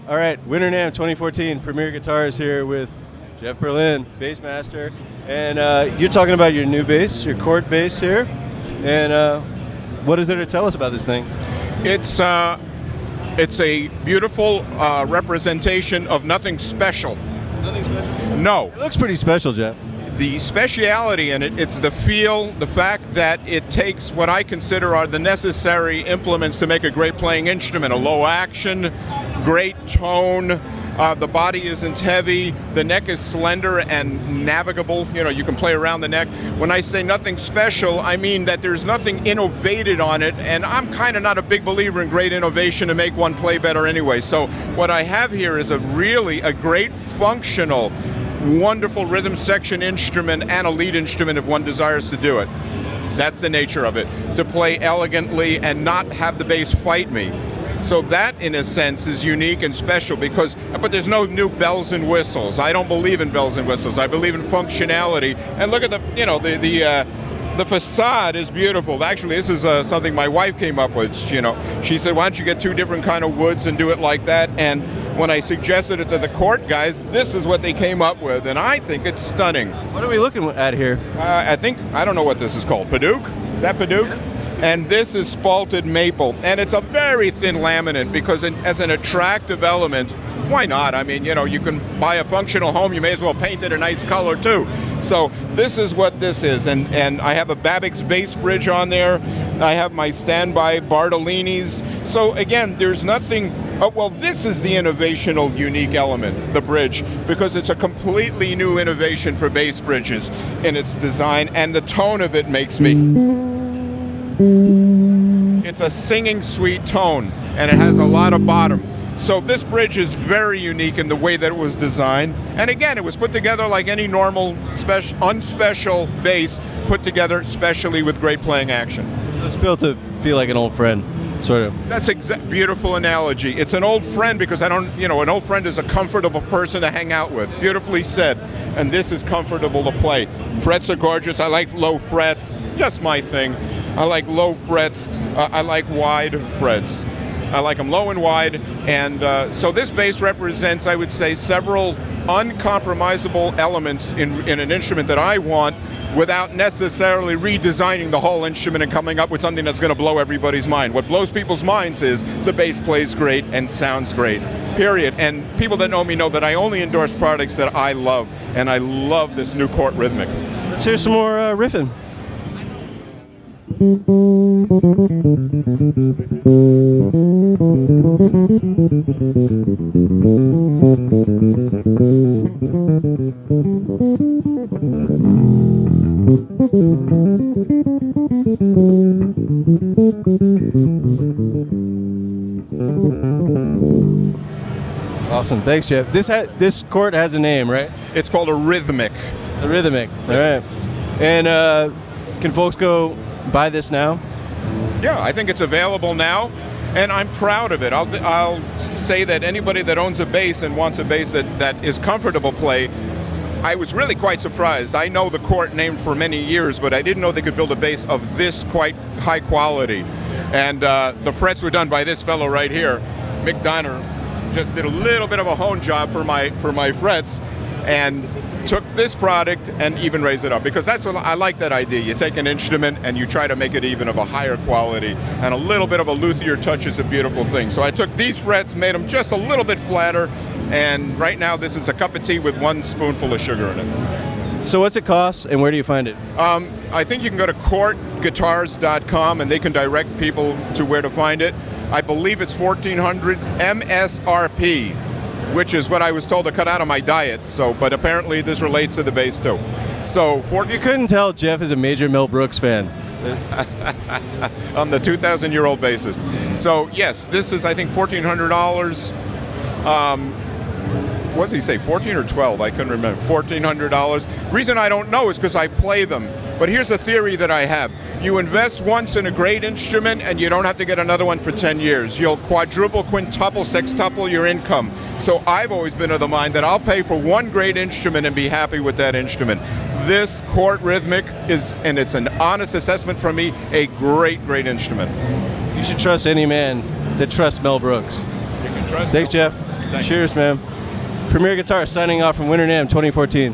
All right, Winter NAMM 2014 Premier Guitars here with Jeff Berlin, bass master, and you're talking about your new bass, your Cort bass here, and what is there to tell us about this thing? It's a beautiful representation of nothing special. Nothing special? No. It looks pretty special, Jeff. The speciality in it, it's the feel, the fact that it takes what I consider are the necessary implements to make a great playing instrument. A low action, great tone, the body isn't heavy, the neck is slender and navigable, you know, you can play around the neck. When I say nothing special, I mean that there's nothing innovated on it, and I'm kind of not a big believer in great innovation to make one play better anyway. So what I have here is a great functional, wonderful rhythm section instrument and a lead instrument if one desires to do it. That's the nature of it, to play elegantly and not have the bass fight me. So that, in a sense, is unique and special but there's no new bells and whistles. I don't believe in bells and whistles. I believe in functionality. And look at the facade is beautiful. Actually, this is something my wife came up with. You know, she said, "Why don't you get two different kind of woods and do it like that?" And when I suggested it to the Cort guys, this is what they came up with, and I think it's stunning. What are we looking at here? I don't know what this is called. Padauk? Is that Padauk? Yeah. And this is spalted maple, and it's a very thin laminate because as an attractive element, why not? I mean, you know, you can buy a functional home, you may as well paint it a nice color too. So this is what this is, and I have a Babbitt's bass bridge on there. I have my standby Bartolini's. So again, there's nothing. Oh, well, this is the innovational, unique element, the bridge, because it's a completely new innovation for bass bridges in its design, and the tone of it makes me. It's a singing sweet tone, and it has a lot of bottom. So this bridge is very unique in the way that it was designed. And again, it was put together like any normal, unspecial bass, put together specially with great playing action. So it's built to feel like an old friend, sort of. That's a beautiful analogy. It's an old friend because an old friend is a comfortable person to hang out with. Beautifully said. And this is comfortable to play. Frets are gorgeous. I like low frets. Just my thing. I like low frets. I like wide frets. I like them low and wide. And so this bass represents, I would say, several uncompromisable elements in an instrument that I want without necessarily redesigning the whole instrument and coming up with something that's going to blow everybody's mind. What blows people's minds is the bass plays great and sounds great, period. And people that know me know that I only endorse products that I love, and I love this new Cort Rithimic. Let's hear some more riffing. Awesome, thanks, Jeff. This Cort has a name, right? It's called a Rithimic. A Rithimic, all right. And can folks go buy this now? Yeah, I think it's available now, and I'm proud of it. I'll say that anybody that owns a bass and wants a bass that is comfortable play, I was really quite surprised. I know the Cort name for many years, but I didn't know they could build a bass of this quite high quality. And the frets were done by this fellow right here. Mick Donner just did a little bit of a hone job for my frets, and took this product and even raised it up, because that's what I like, that idea. You take an instrument and you try to make it even of a higher quality, and a little bit of a luthier touch is a beautiful thing. So I took these frets, made them just a little bit flatter, and right now this is a cup of tea with 1 spoonful of sugar in it. So what's it cost, and where do you find it? I think you can go to cortguitars.com and they can direct people to where to find it. I believe it's $1,400 MSRP, which is what I was told to cut out of my diet. So, but apparently this relates to the bass too. So, if you couldn't tell, Jeff is a major Mel Brooks fan. On the 2,000-year-old bassist. So yes, this is, I think, $1,400. What does he say, 14 or 12? I couldn't remember. $1,400. Reason I don't know is because I play them. But here's a theory that I have. You invest once in a great instrument and you don't have to get another one for 10 years. You'll quadruple, quintuple, sextuple your income. So I've always been of the mind that I'll pay for one great instrument and be happy with that instrument. This Cort Rithimic is, and it's an honest assessment from me, a great, great instrument. You should trust any man that trusts Mel Brooks. You can trust Thanks, Mel. Jeff. Thank you. Cheers, man. Premier Guitar signing off from Winter NAMM 2014.